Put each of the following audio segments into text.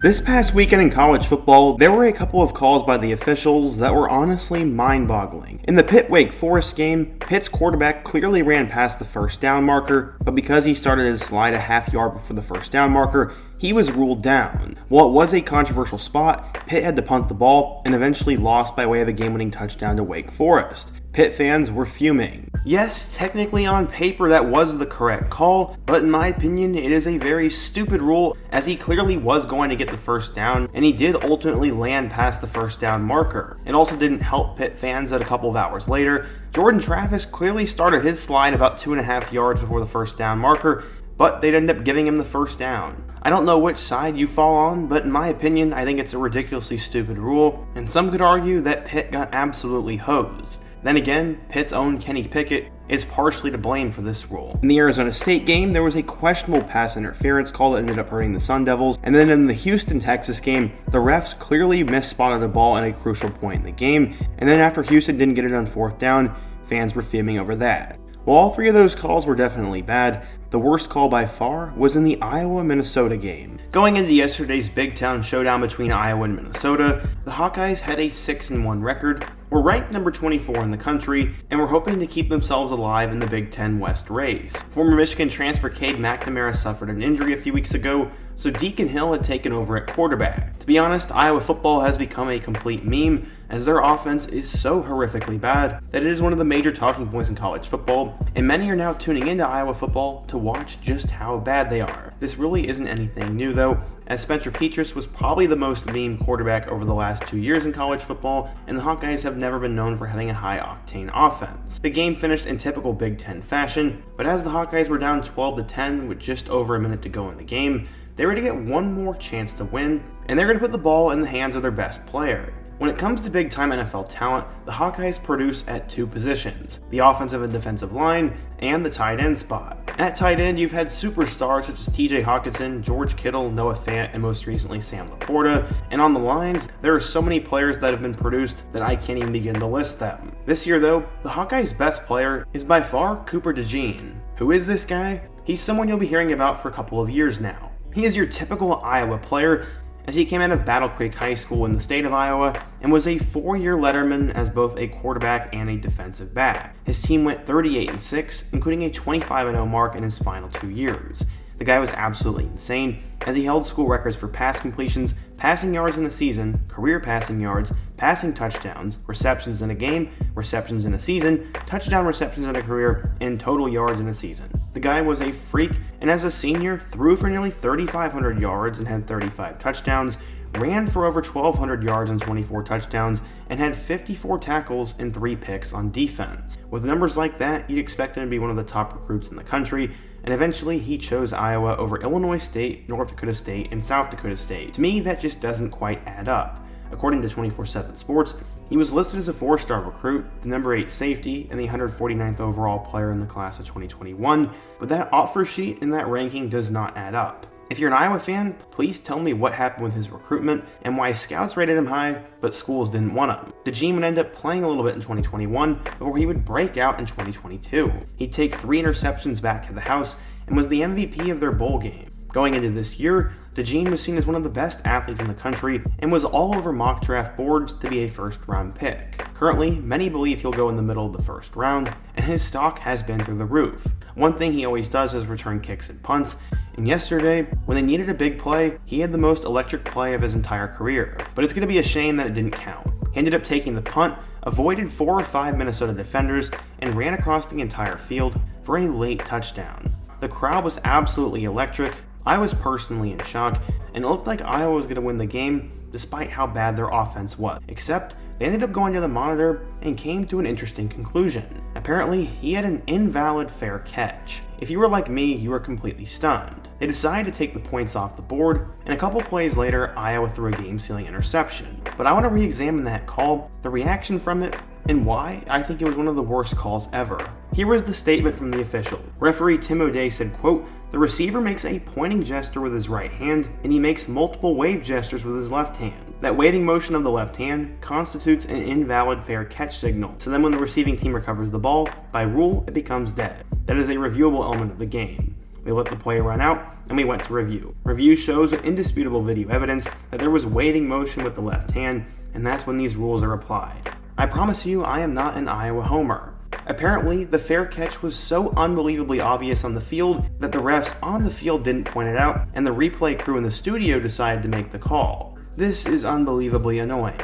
This past weekend in college football, there were a couple of calls by the officials that were honestly mind-boggling. In the Pitt-Wake Forest game, Pitt's quarterback clearly ran past the first down marker, but because he started his slide a half yard before the first down marker, he was ruled down. While it was a controversial spot, Pitt had to punt the ball and eventually lost by way of a game-winning touchdown to Wake Forest. Pitt fans were fuming. Yes, technically on paper that was the correct call, but in my opinion it is a very stupid rule as he clearly was going to get the first down and he did ultimately land past the first down marker. It also didn't help Pitt fans that a couple of hours later, Jordan Travis clearly started his slide about 2.5 yards before the first down marker, but they'd end up giving him the first down. I don't know which side you fall on, but in my opinion, I think it's a ridiculously stupid rule, and some could argue that Pitt got absolutely hosed. Then again, Pitt's own Kenny Pickett is partially to blame for this rule. In the Arizona State game, there was a questionable pass interference call that ended up hurting the Sun Devils, and then in the Houston, Texas game, the refs clearly misspotted a ball at a crucial point in the game, and then after Houston didn't get it on fourth down, fans were fuming over that. While all three of those calls were definitely bad, the worst call by far was in the Iowa-Minnesota game. Going into yesterday's Big Town showdown between Iowa and Minnesota, the Hawkeyes had a 6-1 record, were ranked number 24 in the country, and were hoping to keep themselves alive in the Big Ten West race. Former Michigan transfer Cade McNamara suffered an injury a few weeks ago, so Deacon Hill had taken over at quarterback. To be honest, Iowa football has become a complete meme, as their offense is so horrifically bad that it is one of the major talking points in college football, and many are now tuning into Iowa football to watch just how bad they are. This really isn't anything new though, as Spencer Petras was probably the most meme quarterback over the last 2 years in college football, and the Hawkeyes have never been known for having a high-octane offense. The game finished in typical Big Ten fashion, but as the Hawkeyes were down 12-10 with just over a minute to go in the game, they were to get one more chance to win, and they're going to put the ball in the hands of their best player. When it comes to big-time NFL talent, the Hawkeyes produce at two positions, the offensive and defensive line, and the tight end spot. At tight end, you've had superstars such as TJ Hawkinson, George Kittle, Noah Fant, and most recently Sam Laporta, and on the lines, there are so many players that have been produced that I can't even begin to list them. This year though, the Hawkeyes' best player is by far Cooper Dejean. Who is this guy? He's someone you'll be hearing about for a couple of years now. He is your typical Iowa player, as he came out of Battle Creek High School in the state of Iowa and was a 4-year letterman as both a quarterback and a defensive back. His team went 38-6, including a 25-0 mark in his final 2 years. The guy was absolutely insane, as he held school records for pass completions, passing yards in the season, career passing yards, passing touchdowns, receptions in a game, receptions in a season, touchdown receptions in a career, and total yards in a season. The guy was a freak, and as a senior, threw for nearly 3,500 yards and had 35 touchdowns, ran for over 1,200 yards and 24 touchdowns, and had 54 tackles and 3 picks on defense. With numbers like that, you'd expect him to be one of the top recruits in the country, and eventually he chose Iowa over Illinois State, North Dakota State, and South Dakota State. To me, that just doesn't quite add up. According to 24/7 Sports, he was listed as a 4-star recruit, the number 8 safety, and the 149th overall player in the class of 2021, but that offer sheet and that ranking does not add up. If you're an Iowa fan, please tell me what happened with his recruitment and why scouts rated him high, but schools didn't want him. Dejean would end up playing a little bit in 2021 before he would break out in 2022. He'd take 3 interceptions back to the house and was the MVP of their bowl game. Going into this year, Dejean was seen as one of the best athletes in the country and was all over mock draft boards to be a first-round pick. Currently, many believe he'll go in the middle of the first round, and his stock has been through the roof. One thing he always does is return kicks and punts, and yesterday, when they needed a big play, he had the most electric play of his entire career. But it's going to be a shame that it didn't count. He ended up taking the punt, avoided 4 or 5 Minnesota defenders, and ran across the entire field for a late touchdown. The crowd was absolutely electric. I was personally in shock, and it looked like Iowa was going to win the game despite how bad their offense was. Except, they ended up going to the monitor and came to an interesting conclusion. Apparently, he had an invalid fair catch. If you were like me, you were completely stunned. They decided to take the points off the board, and a couple plays later, Iowa threw a game-sealing interception. But I want to re-examine that call, the reaction from it, and why I think it was one of the worst calls ever. Here was the statement from the official. Referee Tim O'Day said, quote, "The receiver makes a pointing gesture with his right hand, and he makes multiple wave gestures with his left hand. That waving motion of the left hand constitutes an invalid fair catch signal. So then when the receiving team recovers the ball, by rule, it becomes dead. That is a reviewable element of the game. We let the play run out, and we went to review. Review shows with indisputable video evidence that there was waving motion with the left hand, and that's when these rules are applied. I promise you, I am not an Iowa homer. Apparently, the fair catch was so unbelievably obvious on the field that the refs on the field didn't point it out, and the replay crew in the studio decided to make the call. This is unbelievably annoying.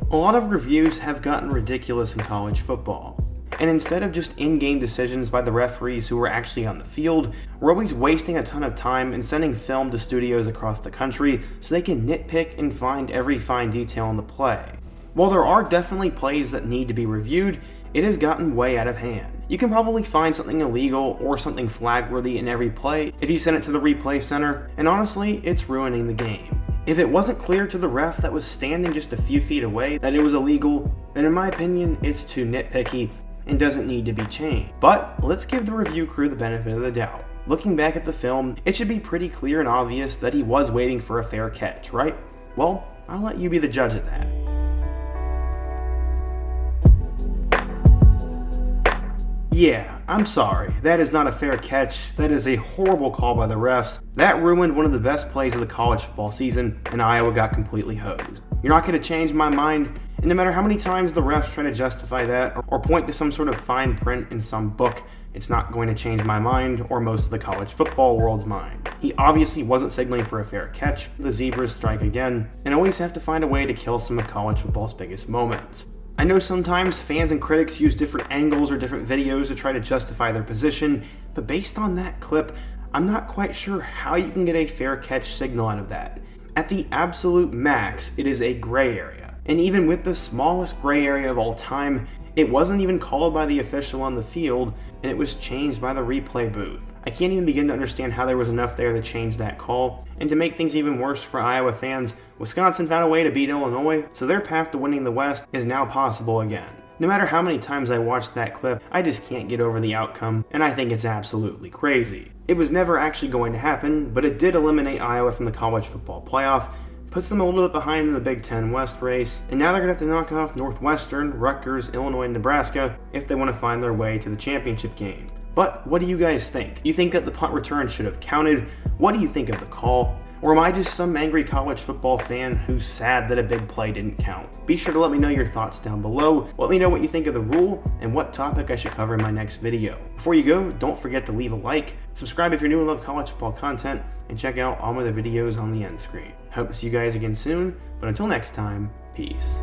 A lot of reviews have gotten ridiculous in college football. And instead of just in-game decisions by the referees who were actually on the field, we're always wasting a ton of time and sending film to studios across the country so they can nitpick and find every fine detail in the play. While there are definitely plays that need to be reviewed, it has gotten way out of hand. You can probably find something illegal or something flag-worthy in every play if you send it to the replay center, and honestly, it's ruining the game. If it wasn't clear to the ref that was standing just a few feet away that it was illegal, then in my opinion, it's too nitpicky and doesn't need to be changed. But let's give the review crew the benefit of the doubt. Looking back at the film, it should be pretty clear and obvious that he was waiting for a fair catch, right? Well, I'll let you be the judge of that. Yeah, I'm sorry. That is not a fair catch. That is a horrible call by the refs. That ruined one of the best plays of the college football season, and Iowa got completely hosed. You're not going to change my mind, and no matter how many times the refs try to justify that or point to some sort of fine print in some book, it's not going to change my mind or most of the college football world's mind. He obviously wasn't signaling for a fair catch. The Zebras strike again, and always have to find a way to kill some of college football's biggest moments. I know sometimes fans and critics use different angles or different videos to try to justify their position, but based on that clip, I'm not quite sure how you can get a fair catch signal out of that. At the absolute max, it is a gray area. And even with the smallest gray area of all time, it wasn't even called by the official on the field, and it was changed by the replay booth. I can't even begin to understand how there was enough there to change that call. And to make things even worse for Iowa fans, Wisconsin found a way to beat Illinois, so their path to winning the West is now possible again. No matter how many times I watched that clip, I just can't get over the outcome, and I think it's absolutely crazy. It was never actually going to happen, but it did eliminate Iowa from the college football playoff, puts them a little bit behind in the Big Ten West race, and now they're going to have to knock off Northwestern, Rutgers, Illinois, and Nebraska if they want to find their way to the championship game. But what do you guys think? You think that the punt return should have counted? What do you think of the call? Or am I just some angry college football fan who's sad that a big play didn't count? Be sure to let me know your thoughts down below. Let me know what you think of the rule and what topic I should cover in my next video. Before you go, don't forget to leave a like, subscribe if you're new and love college football content, and check out all my other videos on the end screen. Hope to see you guys again soon, but until next time, peace.